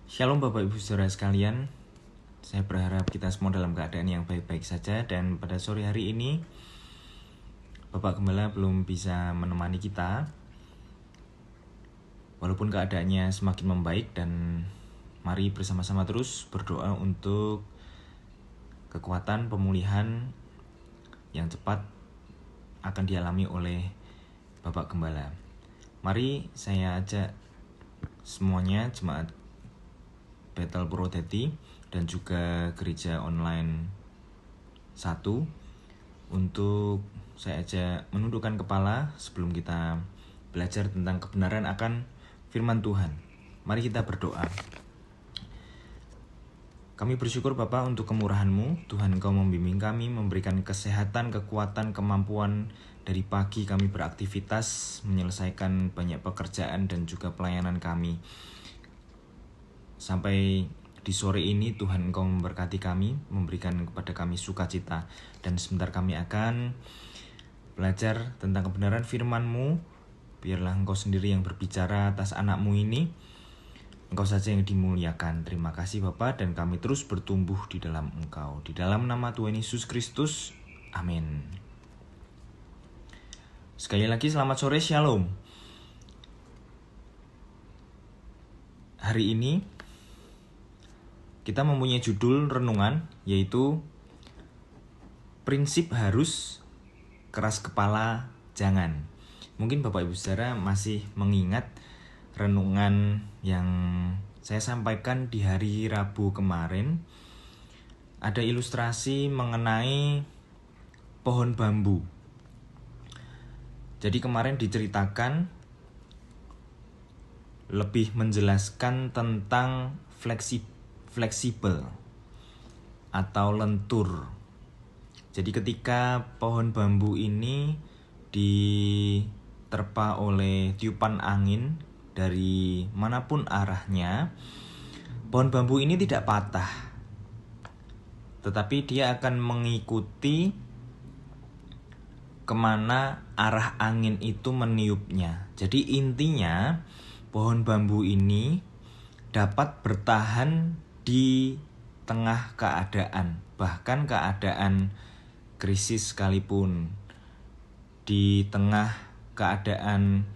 Shalom Bapak Ibu Saudara sekalian. Saya berharap kita semua dalam keadaan yang baik-baik saja. Dan pada sore hari ini Bapak Gembala belum bisa menemani kita, walaupun keadaannya semakin membaik. Dan mari bersama-sama terus berdoa untuk kekuatan pemulihan yang cepat akan dialami oleh Bapak Gembala. Mari saya ajak semuanya, jemaat Bethel Purwodadi dan juga gereja online 1, untuk saya ajak menundukkan kepala sebelum kita belajar tentang kebenaran akan firman Tuhan. Mari kita berdoa. Kami bersyukur Bapa untuk kemurahan-Mu. Tuhan, Engkau membimbing kami, memberikan kesehatan, kekuatan, kemampuan. Dari pagi kami beraktivitas, menyelesaikan banyak pekerjaan dan juga pelayanan kami. Sampai di sore ini Tuhan, Engkau memberkati kami, memberikan kepada kami sukacita. Dan sebentar kami akan belajar tentang kebenaran firman-Mu. Biarlah Engkau sendiri yang berbicara atas anak-Mu ini. Engkau saja yang dimuliakan. Terima kasih Bapa, dan kami terus bertumbuh di dalam Engkau. Di dalam nama Tuhan Yesus Kristus. Amin. Sekali lagi selamat sore, Shalom. Hari ini kita mempunyai judul renungan, yaitu prinsip harus, keras kepala jangan. Mungkin Bapak Ibu Saudara masih mengingat renungan yang saya sampaikan di hari Rabu kemarin. Ada ilustrasi mengenai pohon bambu. Jadi kemarin diceritakan lebih menjelaskan tentang fleksibel atau lentur. Jadi ketika pohon bambu ini diterpa oleh tiupan angin dari manapun arahnya, pohon bambu ini tidak patah, tetapi dia akan mengikuti kemana arah angin itu meniupnya. Jadi intinya pohon bambu ini dapat bertahan di tengah keadaan, bahkan keadaan krisis sekalipun, di tengah keadaan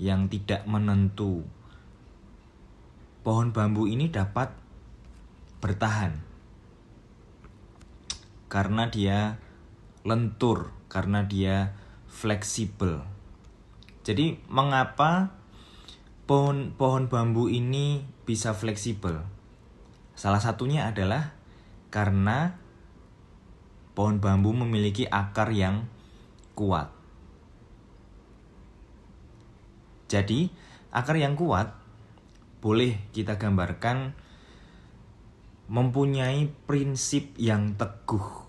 yang tidak menentu. Pohon bambu ini dapat bertahan karena dia lentur, karena dia fleksibel. Jadi mengapa pohon bambu ini bisa fleksibel? Salah satunya adalah karena pohon bambu memiliki akar yang kuat. Jadi akar yang kuat boleh kita gambarkan mempunyai prinsip yang teguh,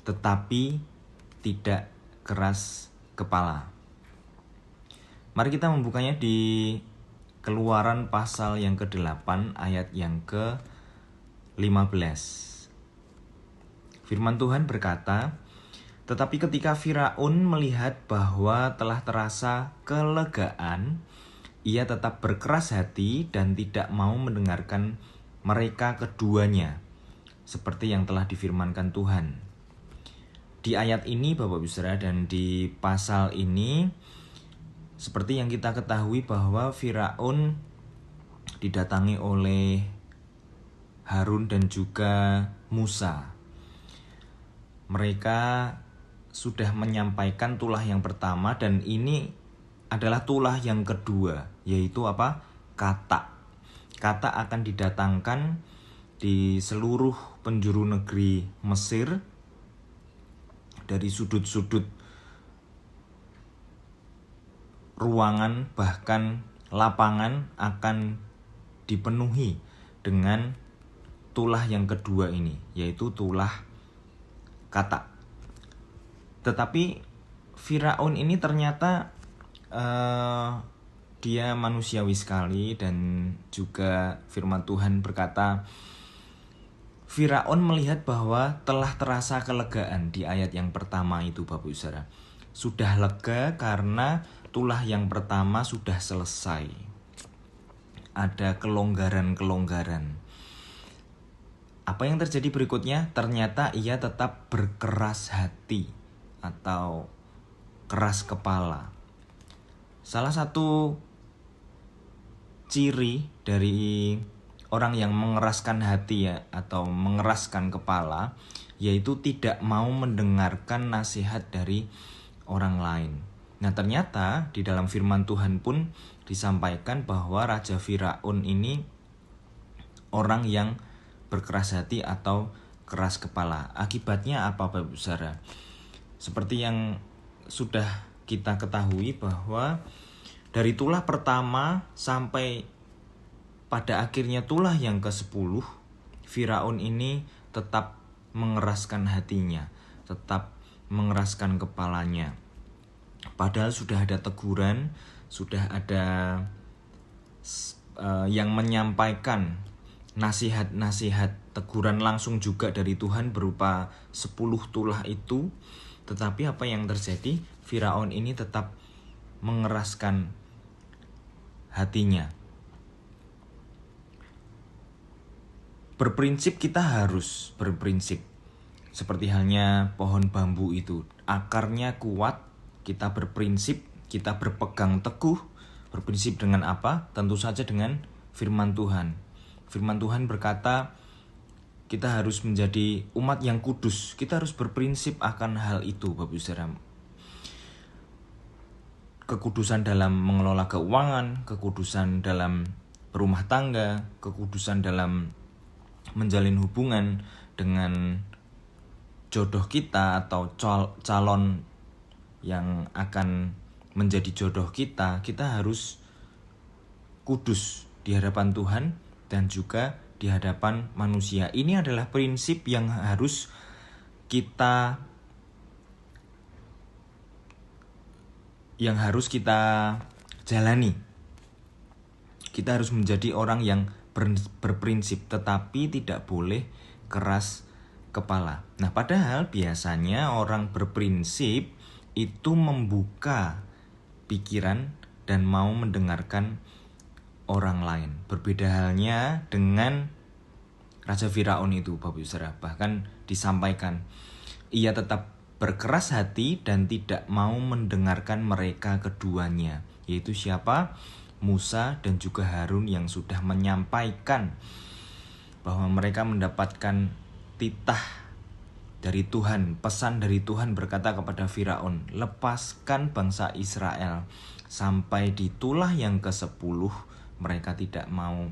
tetapi tidak keras kepala. Mari kita membukanya di Keluaran pasal yang ke-8 ayat yang ke-15. Firman Tuhan berkata, "Tetapi ketika Firaun melihat bahwa telah terasa kelegaan, ia tetap berkeras hati dan tidak mau mendengarkan mereka keduanya, seperti yang telah difirmankan Tuhan." Di ayat ini Bapak Ibu Saudara, dan di pasal ini, seperti yang kita ketahui bahwa Firaun didatangi oleh Harun dan juga Musa. Mereka sudah menyampaikan tulah yang pertama, dan ini adalah tulah yang kedua, yaitu apa? Kata. Kata akan didatangkan di seluruh penjuru negeri Mesir, dari sudut-sudut ruangan, bahkan lapangan akan dipenuhi dengan tulah yang kedua ini, yaitu tulah kata. Tetapi Firaun ini ternyata dia manusiawi sekali, dan juga firman Tuhan berkata, Firaun melihat bahwa telah terasa kelegaan. Di ayat yang pertama itu Bapak Ibu Saudara, sudah lega karena tulah yang pertama sudah selesai. ada kelonggaran-kelonggaran. Apa yang terjadi berikutnya? Ternyata ia tetap berkeras hati atau keras kepala. Salah satu ciri dari orang yang mengeraskan hati atau mengeraskan kepala, yaitu tidak mau mendengarkan nasihat dari orang lain. Nah, ternyata di dalam firman Tuhan pun disampaikan bahwa Raja Firaun ini orang yang berkeras hati atau keras kepala. Akibatnya apa, Bapak Saudara? Seperti yang sudah kita ketahui bahwa dari tulah pertama sampai pada akhirnya tulah yang ke-10, Firaun ini tetap mengeraskan hatinya, tetap mengeraskan kepalanya. Padahal sudah ada teguran, sudah ada yang menyampaikan nasihat-nasihat teguran langsung juga dari Tuhan berupa 10 tulah itu. Tetapi apa yang terjadi? Firaun ini tetap mengeraskan hatinya. Berprinsip, kita harus berprinsip. Seperti halnya pohon bambu itu, akarnya kuat, kita berprinsip, kita berpegang teguh. Berprinsip dengan apa? Tentu saja dengan firman Tuhan. Firman Tuhan berkata, kita harus menjadi umat yang kudus. Kita harus berprinsip akan hal itu, Bapak Saudara. Kekudusan dalam mengelola keuangan, kekudusan dalam berumah tangga, kekudusan dalam menjalin hubungan dengan jodoh kita atau calon yang akan menjadi jodoh kita. Kita harus kudus di hadapan Tuhan dan juga di hadapan manusia. Ini adalah prinsip yang harus kita jalani. Kita harus menjadi orang yang berprinsip, tetapi tidak boleh keras kepala. Nah, padahal biasanya orang berprinsip itu membuka pikiran dan mau mendengarkan orang lain. Berbeda halnya dengan Raja Firaun itu, Bapak Saudara. Bahkan disampaikan, ia tetap berkeras hati dan tidak mau mendengarkan mereka keduanya. Yaitu siapa? Musa dan juga Harun, yang sudah menyampaikan bahwa mereka mendapatkan titah dari Tuhan, pesan dari Tuhan berkata kepada Firaun, lepaskan bangsa Israel. Sampai di tulah yang ke-10 mereka tidak mau.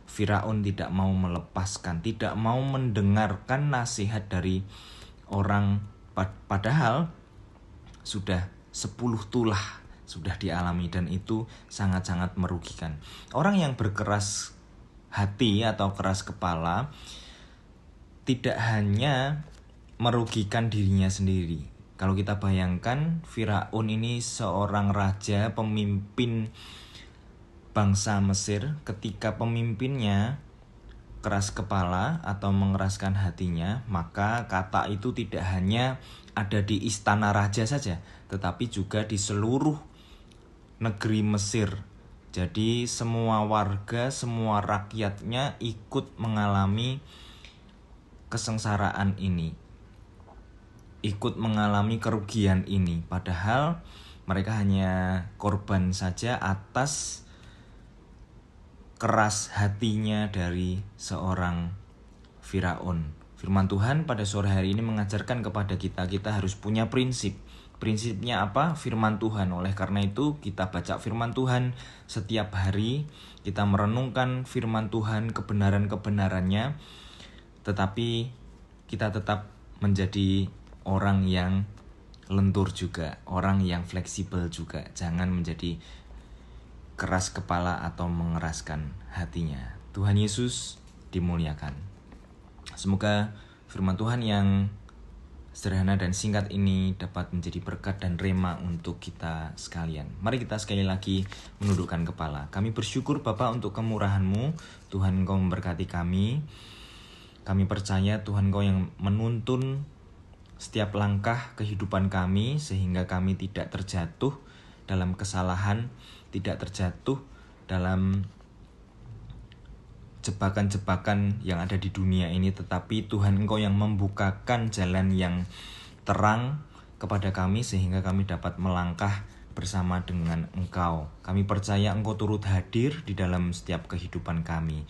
Firaun tidak mau melepaskan, tidak mau mendengarkan nasihat dari orang, padahal sudah 10 tulah sudah dialami, dan itu sangat-sangat merugikan. Orang yang berkeras hati atau keras kepala tidak hanya merugikan dirinya sendiri. Kalau kita bayangkan, Firaun ini seorang raja, pemimpin bangsa Mesir. Ketika pemimpinnya keras kepala atau mengeraskan hatinya, maka kata itu tidak hanya ada di istana raja saja, tetapi juga di seluruh negeri Mesir. Jadi semua warga, semua rakyatnya ikut mengalami kesengsaraan ini, ikut mengalami kerugian ini. Padahal mereka hanya korban saja atas keras hatinya dari seorang Firaun. Firman Tuhan pada sore hari ini mengajarkan kepada kita harus punya prinsip. Prinsipnya apa? Firman Tuhan. Oleh karena itu kita baca firman Tuhan setiap hari, kita merenungkan firman Tuhan, kebenaran-kebenarannya, tetapi kita tetap menjadi orang yang lentur juga, orang yang fleksibel juga. Jangan menjadi keras kepala atau mengeraskan hatinya. Tuhan Yesus dimuliakan. Semoga firman Tuhan yang sederhana dan singkat ini dapat menjadi berkat dan rema untuk kita sekalian. Mari kita sekali lagi menundukkan kepala. Kami bersyukur Bapa untuk kemurahan-Mu. Tuhan, Engkau memberkati kami. Kami percaya Tuhan, Engkau yang menuntun setiap langkah kehidupan kami, sehingga kami tidak terjatuh dalam kesalahan, tidak terjatuh dalam jebakan-jebakan yang ada di dunia ini, tetapi Tuhan Engkau yang membukakan jalan yang terang kepada kami sehingga kami dapat melangkah bersama dengan Engkau. Kami percaya Engkau turut hadir di dalam setiap kehidupan kami.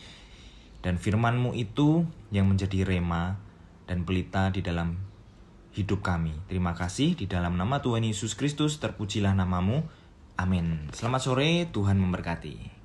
Dan firman-Mu itu yang menjadi rema dan pelita di dalam hidup kami. Terima kasih, di dalam nama Tuhan Yesus Kristus terpujilah nama-Mu. Amin. Selamat sore, Tuhan memberkati.